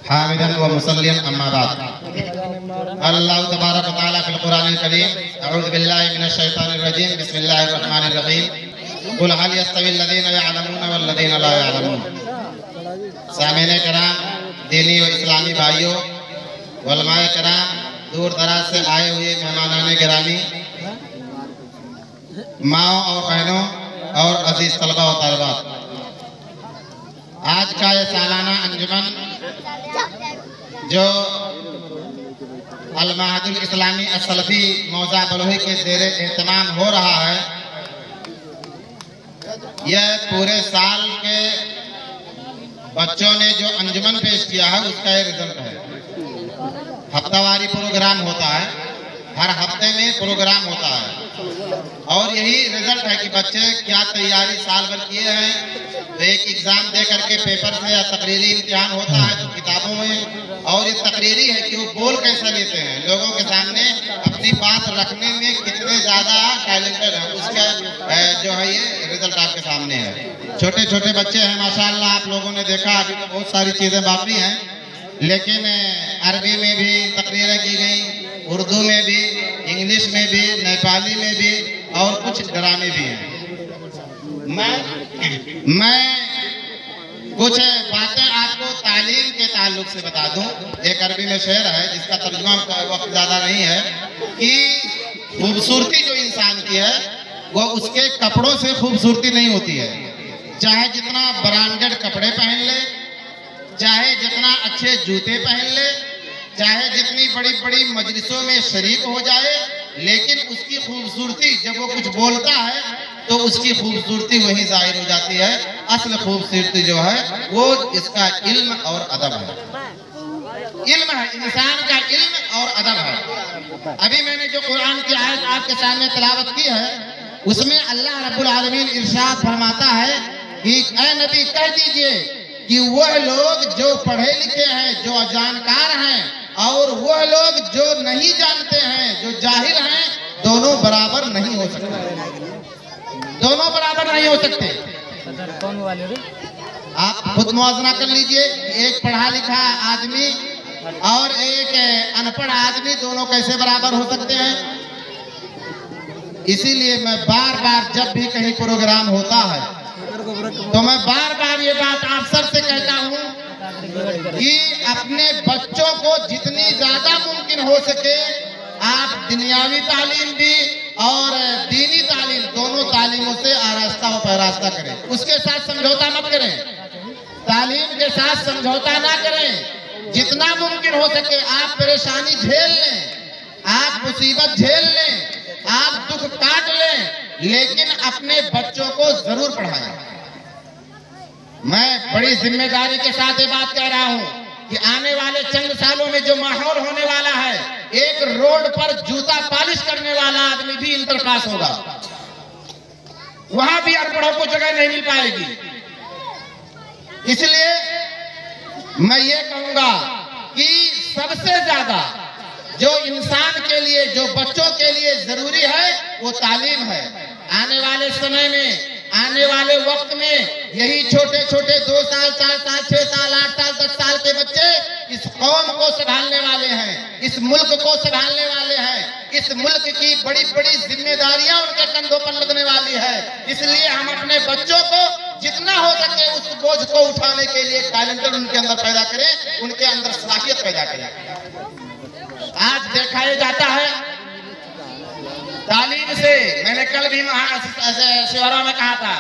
हामिदन व मुसल्लियन अम्मा बाद। अल्लाह तबारक व तआला फिल कुरानिल करीम अऊज़ु बिल्लाहि मिनश शैतानिर रजीम बिस्मिल्लाहिर रहमानिर रहीम कुल हल यस्तविल लज़ीना यअलमून वल लज़ीना ला यअलमून। सामीने कराम, दीनी व इस्लामी भाइयों, उलमाए कराम, दूर दराज से आए हुए मेहमानाने गिरामी, माओ और बहनों और अजीज तलबा और तालिबात, आज का ये सालाना अंजुमन जो अल-महदुल इस्लामी असलफी मौजा बलोही के ज़ेरे एहतमाम हो रहा है, यह पूरे साल के बच्चों ने जो अंजुमन पेश किया है उसका ये रिजल्ट है। हफ्तावारी प्रोग्राम होता है, हर हफ्ते में प्रोग्राम होता है और यही रिजल्ट है कि बच्चे क्या तैयारी साल भर किए हैं। तो एक एग्जाम दे करके पेपर से या तकरीरी इम्तिहान होता है तो किताबों में, और ये तकरीरी है कि वो बोल कैसे लेते हैं, लोगों के सामने अपनी बात रखने में कितने ज़्यादा टैलेंटेड हैं, उसका जो है ये रिजल्ट आपके सामने है। छोटे छोटे बच्चे हैं माशाअल्लाह, आप लोगों ने देखा, अभी तो बहुत सारी चीज़ें बाकी हैं, लेकिन अरबी में भी तकरीरें की गई, उर्दू में भी, इंग्लिश में भी, नेपाली में भी और कुछ ड्रामे भी हैं। मैं कुछ बातें आपको तालीम के ताल्लुक से बता दूं। एक अरबी में शेर है जिसका तर्जुमा वक्त ज़्यादा नहीं है कि खूबसूरती जो इंसान की है वो उसके कपड़ों से खूबसूरती नहीं होती है। चाहे जितना ब्रांडेड कपड़े पहन ले, चाहे जितना अच्छे जूते पहन ले, चाहे जितनी बड़ी बड़ी मजलिसों में शरीक हो जाए, लेकिन उसकी खूबसूरती जब वो कुछ बोलता है तो उसकी खूबसूरती वही जाहिर हो जाती है। असल खूबसूरती जो है वो इसका इल्म और अदब है। इल्म है, इंसान का इल्म और अदब है। अभी मैंने जो कुरान की आयत आपके सामने तिलावत की है उसमें अल्लाह रब्बुल आलमीन इरशाद फरमाता है कि ऐ नबी कह दीजिए कि वह लोग जो पढ़े लिखे हैं, जो जानकार हैं, और वह लोग जो नहीं जानते हैं, जो जाहिल हैं, दोनों बराबर नहीं हो सकते। दोनों बराबर नहीं हो सकते। आप खुद मुआवजा कर लीजिए, एक पढ़ा लिखा आदमी और एक अनपढ़ आदमी दोनों कैसे बराबर हो सकते हैं। इसीलिए मैं बार बार जब भी कहीं प्रोग्राम होता है तो मैं बार बार ये बात आप सबसे कहता हूँ कि अपने बच्चों को जितनी ज्यादा मुमकिन हो सके आप दुनियावी तालीम भी और दीनी तालीम दोनों तालीमों से आरास्ता व पैरास्ता करें। उसके साथ समझौता मत करें, तालीम के साथ समझौता ना करें। जितना मुमकिन हो सके आप परेशानी झेल लें, आप मुसीबत झेल लें, आप दुख काट लें, लेकिन अपने बच्चों को जरूर पढ़ाएं। मैं बड़ी जिम्मेदारी के साथ ये बात कह रहा हूँ कि आने वाले चंद सालों में जो माहौल होने वाला है, एक रोड पर जूता पॉलिश करने वाला आदमी भी इंटर पास होगा, वहां भी अनपढ़ों को जगह नहीं मिल पाएगी। इसलिए मैं ये कहूंगा कि सबसे ज्यादा जो इंसान के लिए, जो बच्चों के लिए जरूरी है वो तालीम है। आने वाले समय में, आने वाले वक्त में यही छोटे छोटे 2 साल, 4 साल, 6 साल, 8 साल, 10 साल के बच्चे इस कौम को संभालने वाले हैं, इस मुल्क को संभालने वाले हैं। इस मुल्क की बड़ी बड़ी जिम्मेदारियां उनके कंधों पर लगने वाली है। इसलिए हम अपने बच्चों को जितना हो सके उस बोझ को उठाने के लिए टैलेंटेड उनके अंदर पैदा करें, उनके अंदर सलाहियत पैदा करें। आज देखा जाता है तालीम से, मैंने कल भी शिवारा में कहा था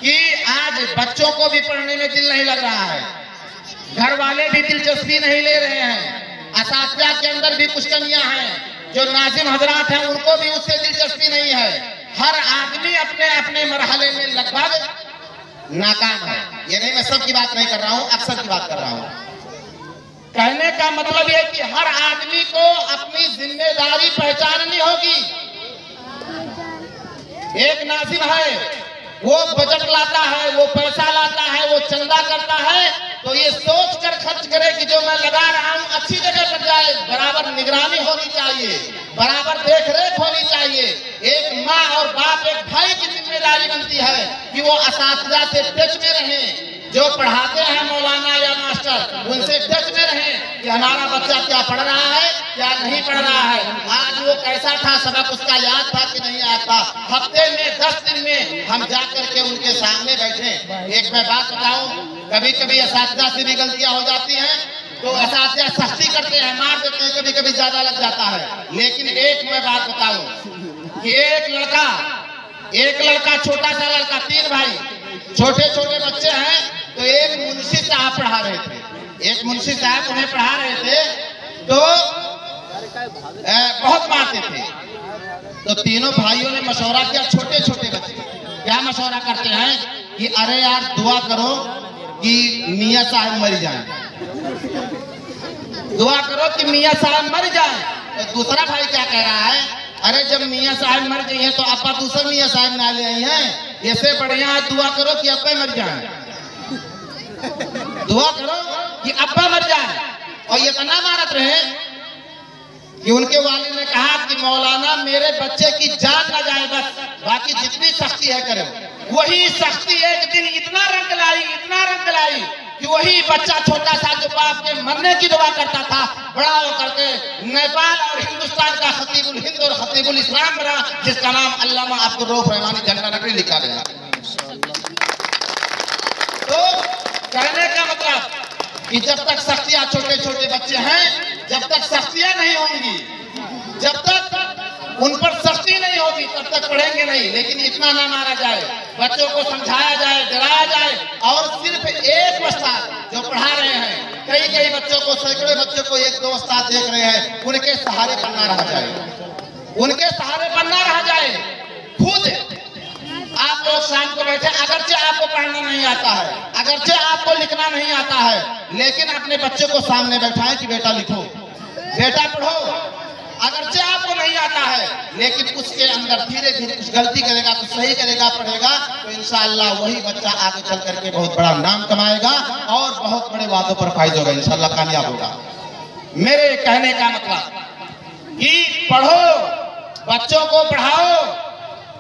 कि आज बच्चों को भी पढ़ने में दिल नहीं लग रहा है, घर वाले भी दिलचस्पी नहीं ले रहे हैं, असातिज़ा के अंदर भी कुछ कमियां हैं, जो नाज़िम हजरात हैं उनको भी उससे दिलचस्पी नहीं है। हर आदमी अपने अपने मरहले में लगभग नाकाम है। ये नहीं, मैं सबकी बात नहीं कर रहा हूँ, अक्सर की बात कर रहा हूँ। कहने का मतलब ये कि हर आदमी को अपनी जिम्मेदारी पहचाननी होगी। एक नाज़िम है, वो बजट लाता है, वो पैसा लाता है, वो चंदा करता है, तो ये सोच कर खर्च करे कि जो मैं लगा रहा हूँ अच्छी जगह पर जाए। बराबर निगरानी होनी चाहिए, बराबर देख रेख होनी चाहिए। एक माँ और बाप, एक भाई की जिम्मेदारी बनती है कि वो असातिज़ा से टच में रहें, जो पढ़ाते हैं मौलाना या मास्टर, उनसे टच में रहें कि हमारा बच्चा क्या पढ़ रहा है, क्या नहीं पढ़ रहा है, आज वो कैसा था, सबक उसका याद था कि नहीं याद था। हफ्ते में 10 दिन में हम जा करके उनके सामने बैठे। एक मैं बात बताऊं, कभी कभी असातिज़ा से भी गलतियां हो जाती हैं तो असातिज़ा सख्ती करते हैं, मार देते हैं, कभी कभी ज्यादा लग जाता है। लेकिन एक मैं बात बताऊं कि एक लड़का छोटा सा लड़का, 3 भाई, छोटे छोटे बच्चे हैं, तो एक मुंशी साहब पढ़ा रहे थे, एक मुंशी साहब उन्हें पढ़ा रहे थे तो बहुत मारते थे। तो तीनों भाइयों ने मशवरा किया, छोटे छोटे बच्चे क्या मशवरा करते हैं कि अरे यार दुआ करो कि मियाँ साहब मर जाएं, दुआ करो कि मियाँ साहब मर जाएं। तो दूसरा भाई क्या कह रहा है, अरे जब मियाँ साहब मर गई हैं तो अब्बा दूसरे मियाँ साहब ना ले आई हैं, इससे बढ़िया है दुआ करो कि अब्बा मर जाए, दुआ करो कि अब्बा मर जाए। और ये इतना मारत रहे कि उनके वालिद ने कहा कि मौलाना मेरे बच्चे की जान ना जाए, बस बाकी जितनी सख्ती है करो। वही सख्ती एक दिन इतना रंग लाई कि वही बच्चा छोटा सा जो बाप के मरने की दुआ करता था, बड़ा होकर के नेपाल और हिंदुस्तान का खतीबुल हिंद और खतीबुल इस्लाम बना, जिसका नाम अल्लामा अब्दुल रऊफ रहमानी झंडा नगरी लिखा गया। तो कहने का मतलब कि जब तक सख्तियां, छोटे छोटे बच्चे हैं, जब तक सख्तियां नहीं होंगी, जब तक उन पर सख्ती नहीं होगी, तब तक पढ़ेंगे नहीं। लेकिन इतना ना मारा जाए, बच्चों को समझाया जाए, डराया जाए। और सिर्फ एक उस्ताद जो पढ़ा रहे हैं, कई बच्चों को, सैकड़ों बच्चों को 1-2 उस्ताद देख रहे हैं, उनके सहारे पर ना रह जाए, उनके सहारे पर ना रह जाए। खुद आप लोग शाम को बैठे, अगरचे आपको पढ़ना नहीं आता है, अगरचे आपको लिखना नहीं आता है, लेकिन अपने बच्चे को सामने बैठाएं कि बेटा लिखो, बेटा पढ़ो। अगरचे आपको नहीं आता है, लेकिन उसके अंदर धीरे धीरे कुछ गलती करेगा तो सही करेगा, पढ़ेगा तो इंशाअल्लाह वही बच्चा आगे चल करके बहुत बड़ा नाम कमाएगा और बहुत बड़े वादों पर फायदा होगा, इंशाअल्लाह कामयाब होगा। मेरे कहने का मतलब कि पढ़ो, बच्चों को पढ़ाओ।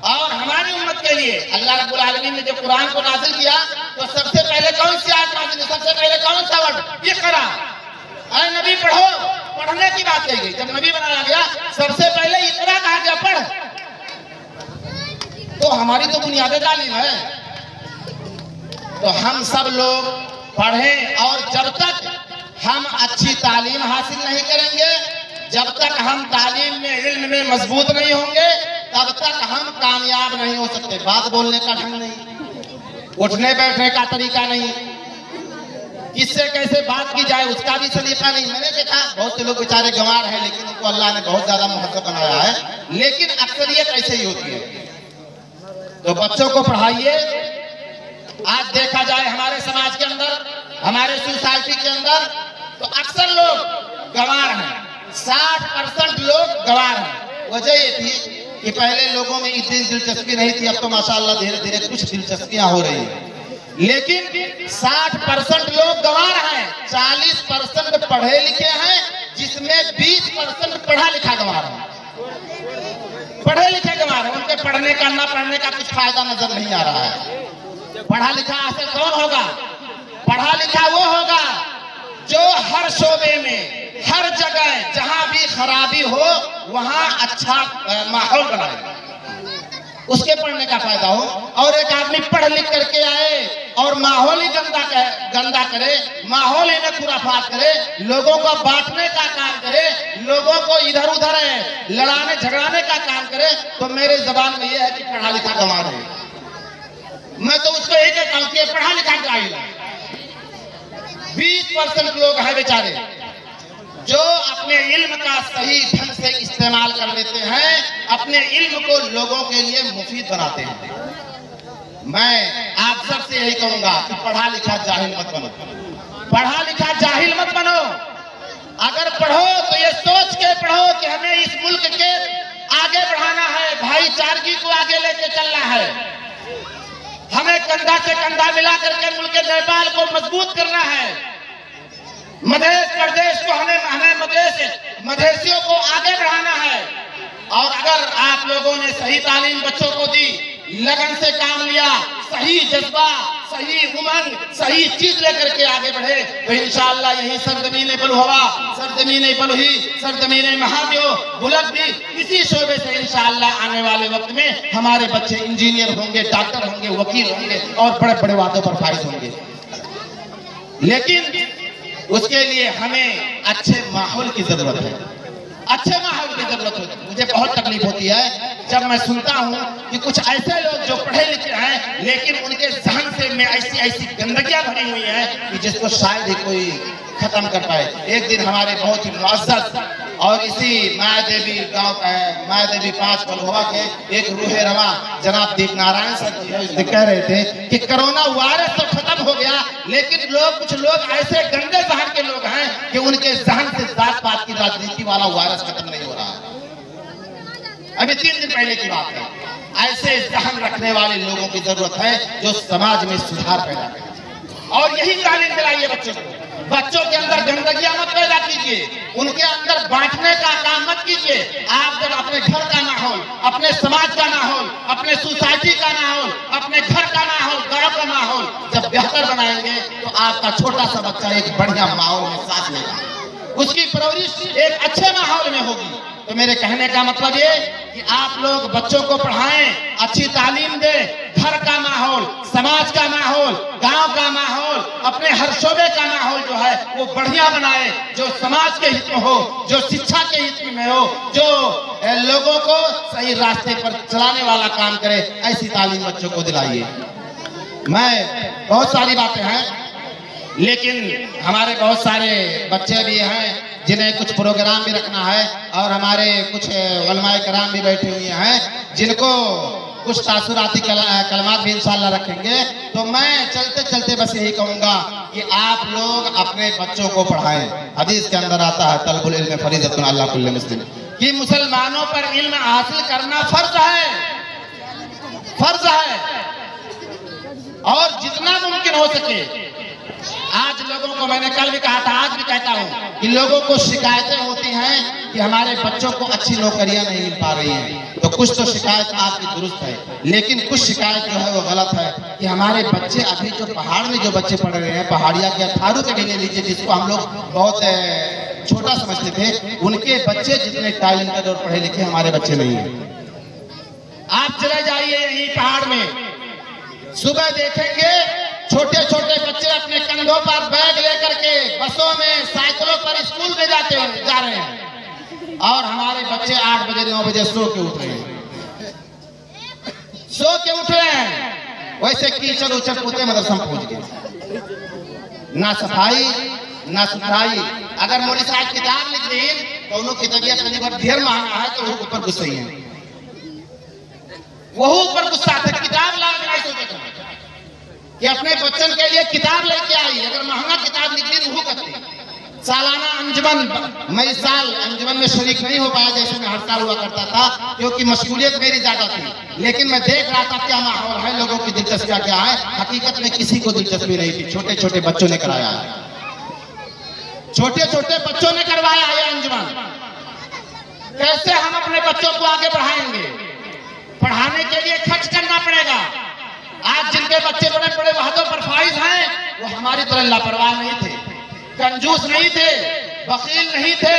और हमारी उम्मत के लिए अल्लाह रब्बुल आलमीन ने जो कुरान को नाज़िल किया, तो सबसे पहले कौन सी आयत नाज़िल हुई, सबसे पहले कौन सा वर्ड, इक़रा। अरे नबी पढ़ो, पढ़ने की बात कही गई। जब नबी बनाया गया सबसे पहले इक़रा कहा गया, पढ़। तो हमारी तो बुनियादी तालीम है, तो हम सब लोग पढ़ें। और जब तक हम अच्छी तालीम हासिल नहीं करेंगे, जब तक हम तालीम में, इल्म में मजबूत नहीं होंगे, तब तक हम कामयाब नहीं हो सकते। बात बोलने का ढंग नहीं, उठने बैठने का तरीका नहीं, किससे कैसे बात की जाए उसका भी सलीका नहीं। मैंने देखा बहुत से लोग बेचारे गंवार हैं, लेकिन उनको अल्लाह ने बहुत ज्यादा महत्व बनाया है, लेकिन अक्सरियत ऐसे ही होती है। तो बच्चों को पढ़ाइए। आज देखा जाए हमारे समाज के अंदर, हमारे सोसाइटी के अंदर, तो अक्सर लोग गंवार हैं, 60% लोग गंवार हैं। वजह ये थी कि पहले लोगों में इतनी दिलचस्पी नहीं थी, अब तो माशाअल्लाह धीरे धीरे कुछ दिलचस्पियां हो रही हैं। लेकिन 60% लोग गंवार हैं, 40% पढ़े लिखे हैं, जिसमें 20% पढ़ा लिखा गंवार है। पढ़े लिखे गंवार है, उनके पढ़ने का ना पढ़ने का कुछ फायदा नजर नहीं आ रहा है। पढ़ा लिखा हासिल कौन होगा? पढ़ा लिखा वो होगा जो हर शोबे में, हर जगह जहां भी खराबी हो वहां अच्छा माहौल बनाए, उसके पढ़ने का फायदा हो। और एक आदमी पढ़ लिख करके आए और माहौल ही गंदा करे, माहौल ही में खुराफात करे, लोगों को बांटने का काम करे, लोगों को इधर उधर लड़ाने झगड़ाने का काम करे, तो मेरे जबान में यह है कि पढ़ा लिखा गंवार है। मैं तो उसको एक कहता हूं कि पढ़ा लिखा जाहिल है। 20% लोग हैं बेचारे जो अपने इल्म का सही ढंग से इस्तेमाल कर लेते हैं, अपने इल्म को लोगों के लिए मुफीद बनाते हैं। मैं आप सबसे यही कहूंगा कि पढ़ा लिखा जाहिल मत बनो, पढ़ा लिखा जाहिल मत बनो। अगर पढ़ो तो ये सोच के पढ़ो कि हमें इस मुल्क के आगे बढ़ाना है, भाईचारगी को आगे लेके चलना है, हमें कंधा से कंधा मिला करके मुल्क नेपाल को मजबूत करना है, मध्य प्रदेश को हमें मधेसियों को आगे बढ़ाना है। और अगर आप लोगों ने सही तालीम बच्चों को दी, लगन से काम लिया, सही जज्बा, सही उमंग, सही चीज लेकर के आगे बढ़े तो इंशाअल्लाह यही सरजमीन बलुहवा, सरजमीन बलुही, सरजमीन महादेव बुलंदी, इसी शोबे से इंशाअल्लाह आने वाले वक्त में हमारे बच्चे इंजीनियर होंगे, डॉक्टर होंगे, वकील होंगे और बड़े बड़े वादों पर फाइज होंगे। लेकिन उसके लिए हमें अच्छे माहौल की जरूरत है, अच्छे माहौल की जरूरत होती है। मुझे बहुत तकलीफ होती है जब मैं सुनता हूँ कि कुछ ऐसे लोग जो पढ़े लिखे हैं लेकिन उनके जहन से में ऐसी ऐसी गंदगियां भरी हुई है कि जिसको शायद ही कोई खत्म कर पाए। एक दिन हमारे बहुत ही मुअज़्ज़ज़ और इसी माया देवी गांव का है, माया देवी 5 बलुआ के एक रूहे रवा जनाब दीप नारायण सर जी कह रहे थे कि कोरोना वायरस तो खत्म हो गया लेकिन कुछ लोग ऐसे गंदे जहन के लोग हैं कि उनके जहन से जात पात की राजनीति वाला वायरस खत्म नहीं हो रहा है। अभी 3 दिन पहले की बात है। ऐसे जहन रखने वाले लोगों की जरूरत है जो समाज में सुधार पैदा करें और यही तालीम दिलाइए बच्चों को। बच्चों के अंदर गंदगियां मत पैदा कीजिए, उनके अंदर बांटने का काम मत कीजिए। आप जब अपने घर का माहौल, अपने समाज का माहौल, अपने सोसाइटी का माहौल, अपने घर का माहौल, गांव का माहौल जब बेहतर बनाएंगे तो आपका छोटा सा बच्चा एक बढ़िया माहौल में साथ लेगा, उसकी परवरिश एक अच्छे माहौल में होगी। तो मेरे कहने का मतलब ये कि आप लोग बच्चों को पढ़ाएं, अच्छी तालीम दें, घर का माहौल, समाज का माहौल, गांव का माहौल, अपने हर शोबे का माहौल जो है वो बढ़िया बनाए, जो समाज के हित में हो, जो शिक्षा के हित में हो, जो लोगों को सही रास्ते पर चलाने वाला काम करे, ऐसी तालीम बच्चों को दिलाइए। मैं बहुत सारी बातें हैं लेकिन हमारे बहुत सारे बच्चे भी हैं जिन्हें कुछ प्रोग्राम भी रखना है और हमारे कुछ उलमाए कराम भी बैठे हुए हैं जिनको कुछ तासुराती कलमात भी इंशाल्लाह रखेंगे। तो मैं चलते चलते बस यही कहूँगा कि आप लोग अपने बच्चों को पढ़ाएं। हदीस के अंदर आता है तलबुल इल्म फरीज़तुन अला कुल्ली मुस्लिम, कि मुसलमानों पर इल्म हासिल करना फर्ज है, फर्ज है और जितना मुमकिन हो सके। आज लोगों को, मैंने कल भी कहा था, आज भी कहता हूँ कि लोगों को शिकायतें होती हैं कि हमारे बच्चों को अच्छी नौकरियां नहीं मिल पा रही हैं। तो कुछ तो शिकायत आपकी दुरुस्त है लेकिन कुछ शिकायत जो है वो गलत है कि हमारे बच्चे अभी जो पहाड़ में जो बच्चे पढ़ रहे हैं, पहाड़िया के थारू के ले लीजिए जिसको हम लोग बहुत छोटा समझते थे, उनके बच्चे जितने टैलेंटेड और पढ़े लिखे हमारे बच्चे नहीं है। आप चले जाइए यहीं पहाड़ में, सुबह देखेंगे छोटे छोटे बच्चे अपने कंधों पर बैग लेकर के बसों में, साइकिलों पर स्कूल में जा रहे हैं और हमारे बच्चे 8 बजे 9 बजे सो के उठ रहे हैं, सो के उठ रहे हैं। वैसे कीचड़ उचड़ पूते मदरसा में पहुंच गए, ना सफाई ना सुथराई। अगर मोदी साहब किताब लिख दी तो उनकी तबीयत कहीं पर ढेर महंगा है तो वो ऊपर गुस्सा ही है, वो ऊपर गुस्सा था। किताब ला के नहीं सोचे कि अपने बच्चन के लिए किताब लेके आई, अगर महंगा किताब लिख दी वो करती। सालाना अंजुमन, मैं इस साल अंजुमन में शरीक नहीं हो पाया जैसे मैं हर साल हुआ करता था क्योंकि मशगूलियत मेरी ज्यादा थी, लेकिन मैं देख रहा था क्या माहौल है, लोगों की दिलचस्पियां क्या है। हकीकत में किसी को दिलचस्पी नहीं थी, छोटे छोटे बच्चों ने कराया है, छोटे छोटे बच्चों ने करवाया है अंजुमन। कैसे हम अपने बच्चों को आगे बढ़ाएंगे? पढ़ाने के लिए खर्च करना पड़ेगा। आज जिनके बच्चे बड़े बड़े वहदों पर फाइज हैं वो हमारी तरह लापरवाह नहीं थे, कंजूस नहीं थे, बखील नहीं थे,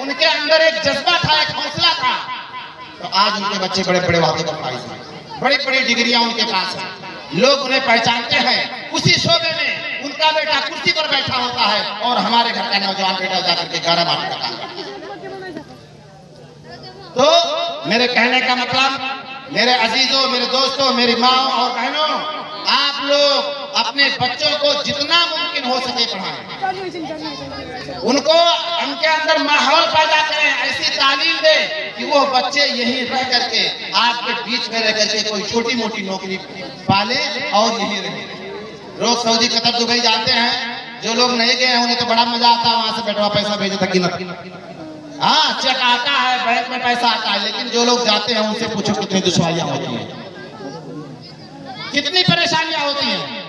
उनके अंदर एक जज्बा था, एक हौसला था। तो आज उनके बच्चे बड़े बड़े वहदों पर फाइज हैं, बड़ी बड़ी डिग्रियां उनके पास हैं, लोग उन्हें पहचानते हैं। उसी शोबे में उनका बेटा कुर्सी पर बैठा होता है और हमारे घर का नौजवान बेटा जाकर के 11 बार करता है। तो मेरे कहने का मतलब, मेरे अजीजों, मेरे दोस्तों, मेरी माँ और बहनों, आप लोग अपने बच्चों को जितना मुमकिन हो सके पढ़ाएं, उनको उनके अंदर माहौल पैदा करें, ऐसी तालीम दें कि वो बच्चे यहीं रह करके आपके बीच में रह करके कोई छोटी मोटी नौकरी पाले और यहीं रहे। लोग सऊदी, कतर, दुबई जाते हैं, जो लोग नहीं गए हैं उन्हें तो बड़ा मजा आता है, वहां से बैठवा पैसा भेजे था कि हाँ चेक आता है, बैंक में पैसा आता है, लेकिन जो लोग जाते हैं उनसे पूछो कितनी दुश्वारियां होती हैं, कितनी परेशानियां होती हैं।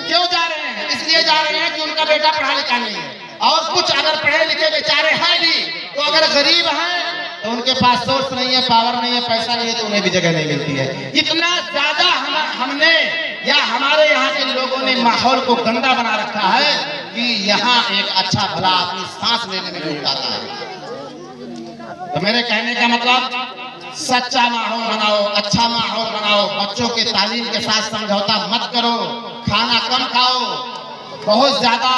क्यों जा रहे हैं? इसलिए जा रहे हैं कि उनका बेटा पढ़ा लिखा नहीं है, और कुछ अगर पढ़े लिखे बेचारे हैं भी तो अगर गरीब हैं तो उनके पास सोर्स नहीं है, पावर नहीं है, पैसा नहीं है, तो उन्हें भी जगह नहीं मिलती है। इतना ज्यादा हमने या हमारे यहाँ के लोगों ने माहौल को गंदा बना रखा है कि यहाँ एक अच्छा भला अपनी सांस लेने में भी आता है। तो मेरे कहने का मतलब सच्चा माहौल बनाओ, अच्छा माहौल बनाओ, बच्चों के तालीम के साथ समझौता मत करो, खाना कम खाओ, बहुत ज्यादा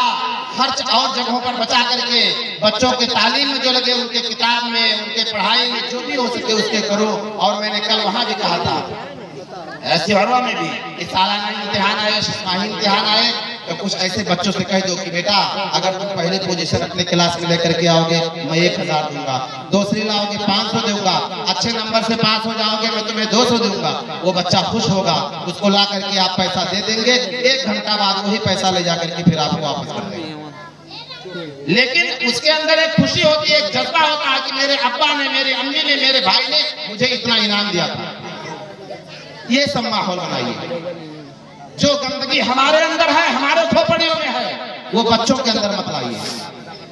खर्च और जगहों पर बचा करके बच्चों के तालीम में जो लगे उनके किताब में, उनके पढ़ाई में जो भी हो सके उसके करो। और मैंने कल वहां भी कहा था सिवरवा में भी इस सालाना इम्तिहान आए, छमाही इम्तिहान आए, तो कुछ ऐसे बच्चों से कह दो कि बेटा अगर तुम पहले पोजीशन अपने क्लास में लेकर के आओगे मैं 1000 दूंगा, दूसरी लाओगे 500 दूंगा, अच्छे नंबर से पास हो जाओगे मैं तुम्हें 200 दूंगा। वो बच्चा खुश होगा, उसको ला करके आप पैसा दे देंगे, 1 घंटा बाद वही पैसा ले जाकर के फिर आपको वापस कर देंगे। लेकिन उसके अंदर एक खुशी होती है, एक जज्बा होता है कि मेरे अब्बा ने, मेरी अम्मी ने, मेरे भाई ने मुझे इतना इनाम दिया था। ये सब माहौल बनाइए। जो गंदगी हमारे अंदर है, हमारे खोपड़ियों में है, वो बच्चों के अंदर मत लाइए।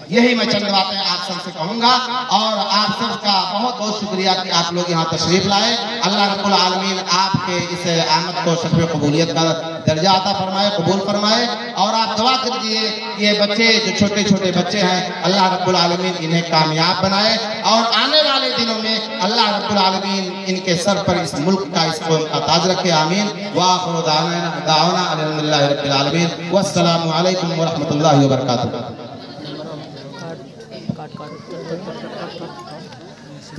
यही मैं चंद बातें आप सबसे कहूंगा और आप सबका बहुत बहुत शुक्रिया कि आप लोग यहाँ तशरीफ लाए। अल्लाह रब्बुल आलमीन आपके इस आमद को शफ़े कबूलियत का दर्जा अता फरमाए, कबूल फरमाए। और आप दुआ कीजिए ये बच्चे जो छोटे छोटे बच्चे हैं अल्लाह रब्बुल आलमीन इन्हें कामयाब बनाए और आने वाले दिनों में अल्लाह रब्बुल आलमीन इनके सर पर इस मुल्क का, इस कौम का ताज रखे। आमीन। व आखिरु दावाना अल्हम्दुलिल्लाहि रब्बिल आलमीन। वस्सलामु अलैकुम व रहमतुल्लाहि व बरकातुहू।